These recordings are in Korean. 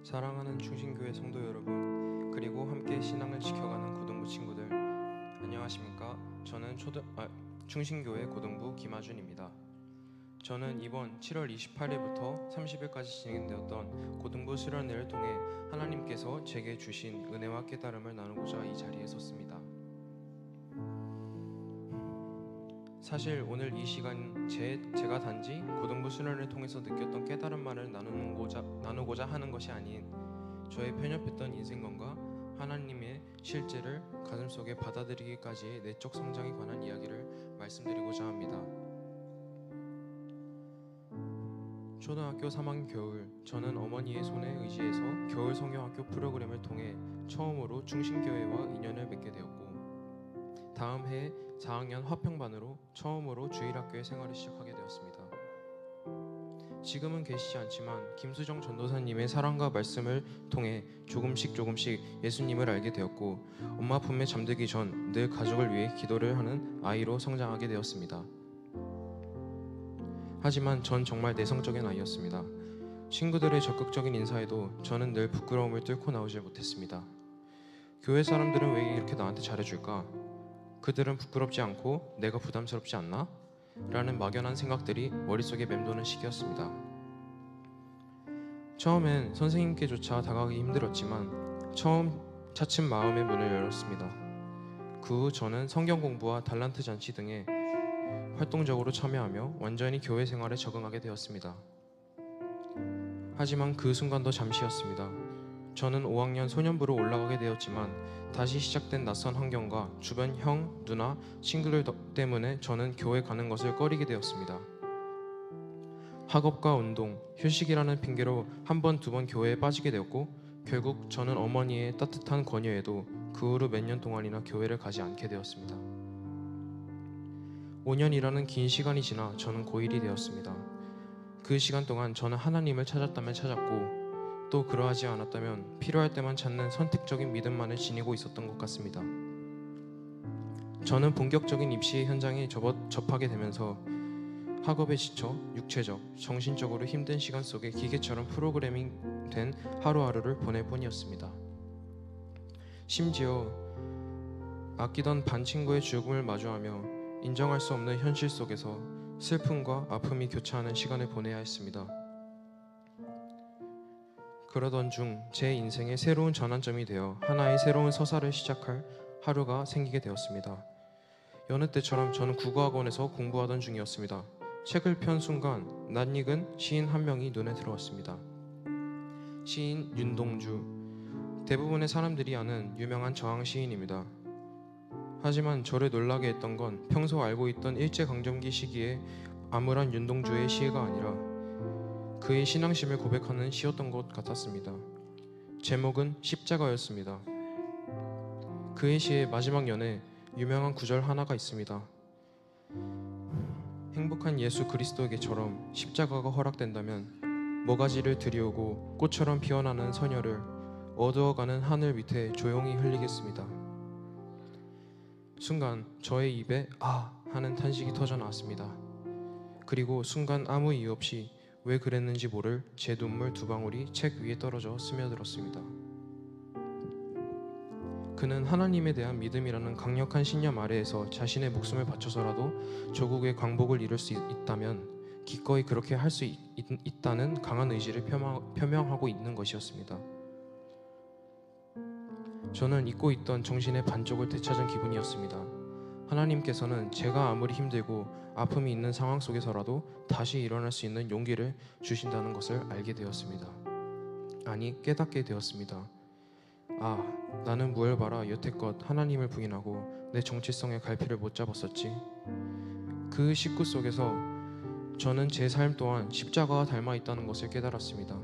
사랑하는 충신교회 성도 여러분, 그리고 함께 신앙을 지켜가는 고등부 친구들, 안녕하십니까? 저는 충신교회 고등부 김하준입니다. 저는 이번 7월 28일부터 30일까지 진행되었던 고등부 수련회를 통해 하나님께서 제게 주신 은혜와 깨달음을 나누고자 이 자리에 섰습니다. 사실 오늘 이 시간 제가 단지 고등부 수련을 통해서 느꼈던 깨달음만을 나누고자 하는 것이 아닌 저의 편협했던 인생관과 하나님의 실제를 가슴속에 받아들이기까지의 내적 성장에 관한 이야기를 말씀드리고자 합니다. 초등학교 3학년 겨울, 저는 어머니의 손에 의지해서 겨울 성경학교 프로그램을 통해 처음으로 충신교회와 인연을 맺게 되었고, 다음 해 4학년 화평반으로 처음으로 주일학교의 생활을 시작하게 되었습니다. 지금은 계시지 않지만 김수정 전도사님의 사랑과 말씀을 통해 조금씩 예수님을 알게 되었고, 엄마 품에 잠들기 전 늘 가족을 위해 기도를 하는 아이로 성장하게 되었습니다. 하지만 전 정말 내성적인 아이였습니다. 친구들의 적극적인 인사에도 저는 늘 부끄러움을 뚫고 나오질 못했습니다. 교회 사람들은 왜 이렇게 나한테 잘해줄까? 그들은 부끄럽지 않고 내가 부담스럽지 않나? 라는 막연한 생각들이 머릿속에 맴도는 시기였습니다. 처음엔 선생님께조차 다가가기 힘들었지만 처음 차츰 마음의 문을 열었습니다. 그 후 저는 성경 공부와 달란트 잔치 등에 활동적으로 참여하며 완전히 교회 생활에 적응하게 되었습니다. 하지만 그 순간도 잠시였습니다. 저는 5학년 소년부로 올라가게 되었지만 다시 시작된 낯선 환경과 주변 형, 누나, 친구들 때문에 저는 교회 가는 것을 꺼리게 되었습니다. 학업과 운동, 휴식이라는 핑계로 한 번, 두 번 교회에 빠지게 되었고, 결국 저는 어머니의 따뜻한 권유에도 그 후로 몇 년 동안이나 교회를 가지 않게 되었습니다. 5년이라는 긴 시간이 지나 저는 고1이 되었습니다. 그 시간 동안 저는 하나님을 찾았다면 찾았고, 또 그러하지 않았다면 필요할 때만 찾는 선택적인 믿음만을 지니고 있었던 것 같습니다. 저는 본격적인 입시 현장에 접하게 되면서 학업에 지쳐 육체적, 정신적으로 힘든 시간 속에 기계처럼 프로그래밍 된 하루하루를 보낼 뿐이었습니다. 심지어 아끼던 반 친구의 죽음을 마주하며 인정할 수 없는 현실 속에서 슬픔과 아픔이 교차하는 시간을 보내야 했습니다. 그러던 중 제 인생의 새로운 전환점이 되어 하나의 새로운 서사를 시작할 하루가 생기게 되었습니다. 여느 때처럼 저는 국어학원에서 공부하던 중이었습니다. 책을 편 순간 낯익은 시인 한 명이 눈에 들어왔습니다. 시인 윤동주, 대부분의 사람들이 아는 유명한 저항 시인입니다. 하지만 저를 놀라게 했던 건 평소 알고 있던 일제강점기 시기에 암울한 윤동주의 시가 아니라 그의 신앙심을 고백하는 시였던 것 같았습니다. 제목은 십자가였습니다. 그의 시의 마지막 연에 유명한 구절 하나가 있습니다. 행복한 예수 그리스도에게처럼 십자가가 허락된다면 모가지를 들이오고 꽃처럼 피어나는 선녀를 어두워가는 하늘 밑에 조용히 흘리겠습니다. 순간 저의 입에 아 하는 탄식이 터져 나왔습니다. 그리고 순간 아무 이유 없이 왜 그랬는지 모를 제 눈물 두 방울이 책 위에 떨어져 스며들었습니다. 그는 하나님에 대한 믿음이라는 강력한 신념 아래에서 자신의 목숨을 바쳐서라도 조국의 광복을 이룰 수 있다면 기꺼이 그렇게 할 수 있다는 강한 의지를 표명하고 있는 것이었습니다. 저는 잊고 있던 정신의 반쪽을 되찾은 기분이었습니다. 하나님께서는 제가 아무리 힘들고 아픔이 있는 상황 속에서라도 다시 일어날 수 있는 용기를 주신다는 것을 알게 되었습니다. 아니, 깨닫게 되었습니다. 아, 나는 무얼 바라 여태껏 하나님을 부인하고 내 정체성의 갈피를 못 잡았었지. 그 식구 속에서 저는 제 삶 또한 십자가와 닮아 있다는 것을 깨달았습니다.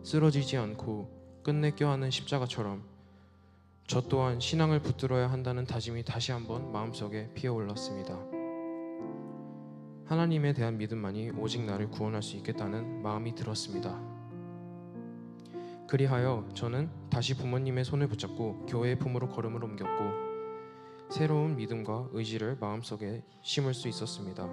쓰러지지 않고 끝내 껴안은 십자가처럼 저 또한 신앙을 붙들어야 한다는 다짐이 다시 한번 마음속에 피어올랐습니다. 하나님에 대한 믿음만이 오직 나를 구원할 수 있겠다는 마음이 들었습니다. 그리하여 저는 다시 부모님의 손을 붙잡고 교회의 품으로 걸음을 옮겼고 새로운 믿음과 의지를 마음속에 심을 수 있었습니다.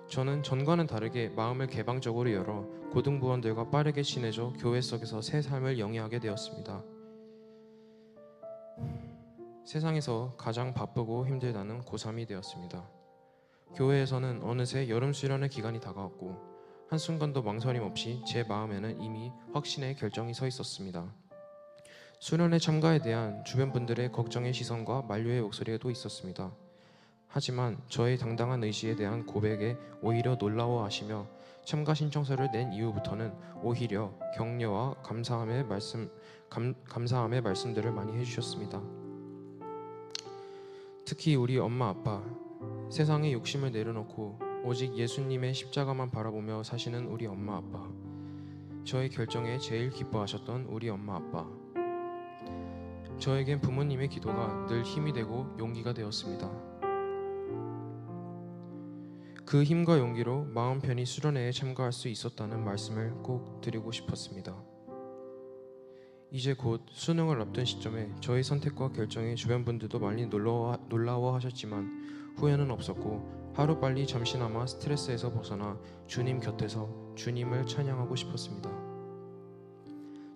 저는 전과는 다르게 마음을 개방적으로 열어 고등부원들과 빠르게 친해져 교회 속에서 새 삶을 영위하게 되었습니다. 세상에서 가장 바쁘고 힘들다는 고3이 되었습니다. 교회에서는 어느새 여름 수련의 기간이 다가왔고 한순간도 망설임 없이 제 마음에는 이미 확신의 결정이 서 있었습니다. 수련회 참가에 대한 주변 분들의 걱정의 시선과 만류의 목소리가 또 있었습니다. 하지만 저의 당당한 의지에 대한 고백에 오히려 놀라워하시며 참가 신청서를 낸 이후부터는 오히려 격려와 감사함의 말씀들을 많이 해주셨습니다. 특히 우리 엄마 아빠, 세상의 욕심을 내려놓고 오직 예수님의 십자가만 바라보며 사시는 우리 엄마 아빠, 저의 결정에 제일 기뻐하셨던 우리 엄마 아빠, 저에겐 부모님의 기도가 늘 힘이 되고 용기가 되었습니다. 그 힘과 용기로 마음 편히 수련회에 참가할 수 있었다는 말씀을 꼭 드리고 싶었습니다. 이제 곧 수능을 앞둔 시점에 저의 선택과 결정에 주변 분들도 많이 놀라워하셨지만 후회는 없었고 하루빨리 잠시나마 스트레스에서 벗어나 주님 곁에서 주님을 찬양하고 싶었습니다.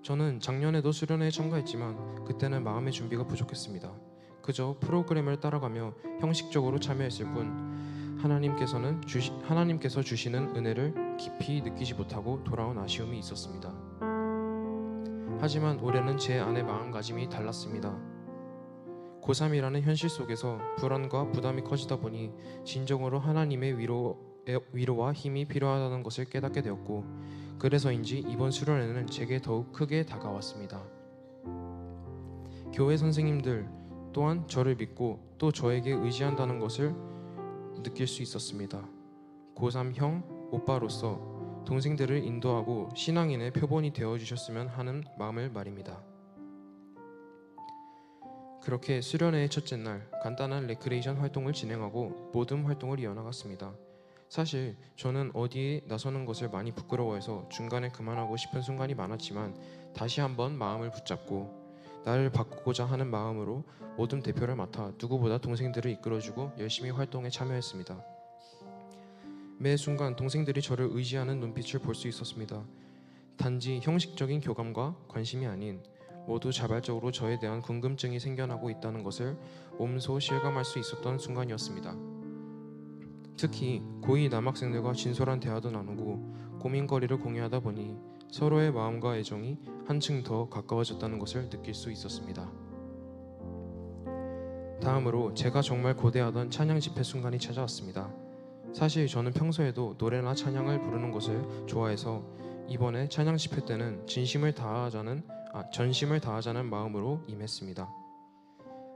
저는 작년에도 수련회에 참가했지만 그때는 마음의 준비가 부족했습니다. 그저 프로그램을 따라가며 형식적으로 참여했을 뿐 하나님께서 주시는 은혜를 깊이 느끼지 못하고 돌아온 아쉬움이 있었습니다. 하지만 올해는 제 안의 마음가짐이 달랐습니다. 고3이라는 현실 속에서 불안과 부담이 커지다 보니 진정으로 하나님의 위로와 힘이 필요하다는 것을 깨닫게 되었고 그래서인지 이번 수련회는 제게 더욱 크게 다가왔습니다. 교회 선생님들 또한 저를 믿고 또 저에게 의지한다는 것을 느낄 수 있었습니다. 고3 형, 오빠로서 동생들을 인도하고 신앙인의 표본이 되어주셨으면 하는 마음을 말입니다. 그렇게 수련회의 첫째 날 간단한 레크레이션 활동을 진행하고 모듬 활동을 이어나갔습니다. 사실 저는 어디에 나서는 것을 많이 부끄러워해서 중간에 그만하고 싶은 순간이 많았지만 다시 한번 마음을 붙잡고 나를 바꾸고자 하는 마음으로 모든 대표를 맡아 누구보다 동생들을 이끌어주고 열심히 활동에 참여했습니다. 매 순간 동생들이 저를 의지하는 눈빛을 볼 수 있었습니다. 단지 형식적인 교감과 관심이 아닌 모두 자발적으로 저에 대한 궁금증이 생겨나고 있다는 것을 몸소 실감할 수 있었던 순간이었습니다. 특히 고2 남학생들과 진솔한 대화도 나누고 고민거리를 공유하다 보니 서로의 마음과 애정이 한층 더 가까워졌다는 것을 느낄 수 있었습니다. 다음으로 제가 정말 고대하던 찬양 집회 순간이 찾아왔습니다. 사실 저는 평소에도 노래나 찬양을 부르는 것을 좋아해서 이번에 찬양 집회 때는 전심을 다하자는 마음으로 임했습니다.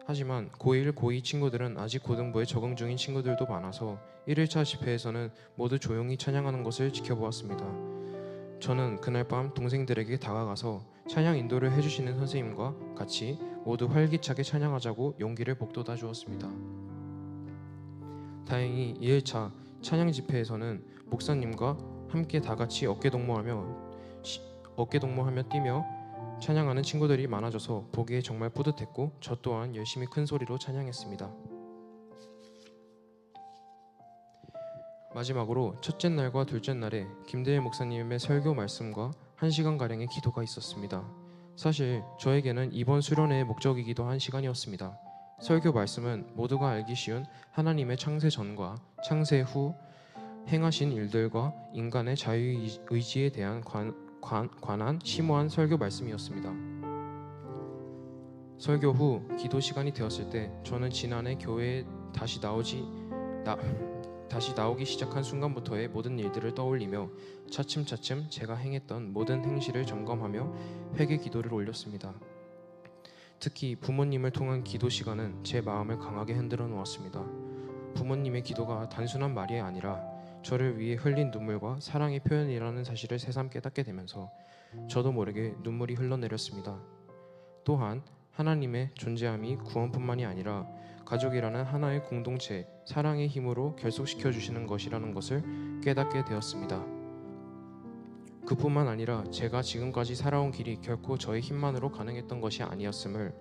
하지만 고1, 고2 친구들은 아직 고등부에 적응 중인 친구들도 많아서 1일차 집회에서는 모두 조용히 찬양하는 것을 지켜보았습니다. 저는 그날 밤 동생들에게 다가가서 찬양 인도를 해주시는 선생님과 같이 모두 활기차게 찬양하자고 용기를 북돋아 주었습니다. 다행히 2일차 찬양 집회에서는 목사님과 함께 다같이 어깨동무하며 뛰며 찬양하는 친구들이 많아져서 보기에 정말 뿌듯했고 저 또한 열심히 큰 소리로 찬양했습니다. 마지막으로 첫째 날과 둘째 날에 김대일 목사님의 설교 말씀과 1시간가량의 기도가 있었습니다. 사실 저에게는 이번 수련회의 목적이기도 한 시간이었습니다. 설교 말씀은 모두가 알기 쉬운 하나님의 창세 전과 창세 후 행하신 일들과 인간의 자유의지에 대한 관한 심오한 설교 말씀이었습니다. 설교 후 기도 시간이 되었을 때 저는 지난해 교회에 다시 나오기 시작한 순간부터의 모든 일들을 떠올리며 차츰차츰 제가 행했던 모든 행실을 점검하며 회개 기도를 올렸습니다. 특히 부모님을 통한 기도 시간은 제 마음을 강하게 흔들어 놓았습니다. 부모님의 기도가 단순한 말이 아니라 저를 위해 흘린 눈물과 사랑의 표현이라는 사실을 새삼 깨닫게 되면서 저도 모르게 눈물이 흘러내렸습니다. 또한 하나님의 존재함이 구원뿐만이 아니라 가족이라는 하나의 공동체, 사랑의 힘으로 결속시켜 주시는 것이라는 것을 깨닫게 되었습니다. 그뿐만 아니라 제가 지금까지 살아온 길이 결코 저의 힘만으로 가능했던 것이 아니었음을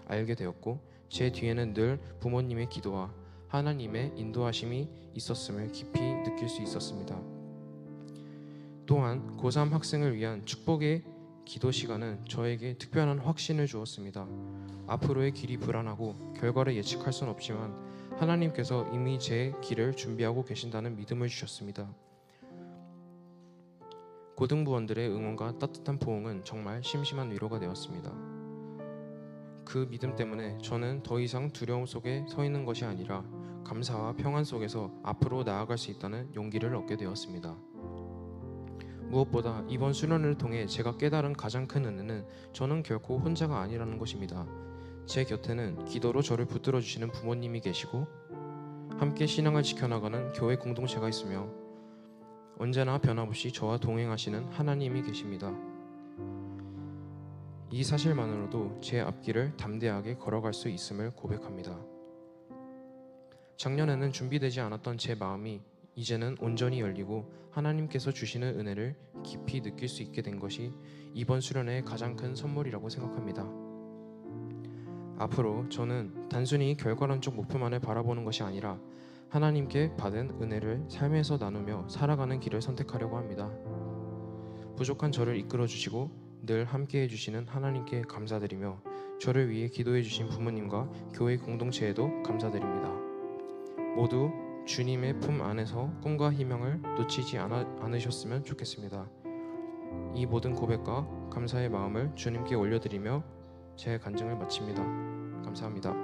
알게 되었고 제 뒤에는 늘 부모님의 기도와 하나님의 인도하심이 있었음을 깊이 느낄 수 있었습니다. 또한 고3 학생을 위한 축복의 기도 시간은 저에게 특별한 확신을 주었습니다. 앞으로의 길이 불안하고 결과를 예측할 수는 없지만 하나님께서 이미 제 길을 준비하고 계신다는 믿음을 주셨습니다. 고등부원들의 응원과 따뜻한 포옹은 정말 심심한 위로가 되었습니다. 그 믿음 때문에 저는 더 이상 두려움 속에 서 있는 것이 아니라 감사와 평안 속에서 앞으로 나아갈 수 있다는 용기를 얻게 되었습니다. 무엇보다 이번 수련을 통해 제가 깨달은 가장 큰 은혜는 저는 결코 혼자가 아니라는 것입니다. 제 곁에는 기도로 저를 붙들어 주시는 부모님이 계시고 함께 신앙을 지켜나가는 교회 공동체가 있으며 언제나 변함없이 저와 동행하시는 하나님이 계십니다. 이 사실만으로도 제 앞길을 담대하게 걸어갈 수 있음을 고백합니다. 작년에는 준비되지 않았던 제 마음이 이제는 온전히 열리고 하나님께서 주시는 은혜를 깊이 느낄 수 있게 된 것이 이번 수련의 가장 큰 선물이라고 생각합니다. 앞으로 저는 단순히 결과론적 목표만을 바라보는 것이 아니라 하나님께 받은 은혜를 삶에서 나누며 살아가는 길을 선택하려고 합니다. 부족한 저를 이끌어 주시고 늘 함께해 주시는 하나님께 감사드리며 저를 위해 기도해 주신 부모님과 교회 공동체에도 감사드립니다. 모두 주님의 품 안에서 꿈과 희망을 놓치지 않으셨으면 좋겠습니다. 이 모든 고백과 감사의 마음을 주님께 올려드리며 제 간증을 마칩니다. 감사합니다.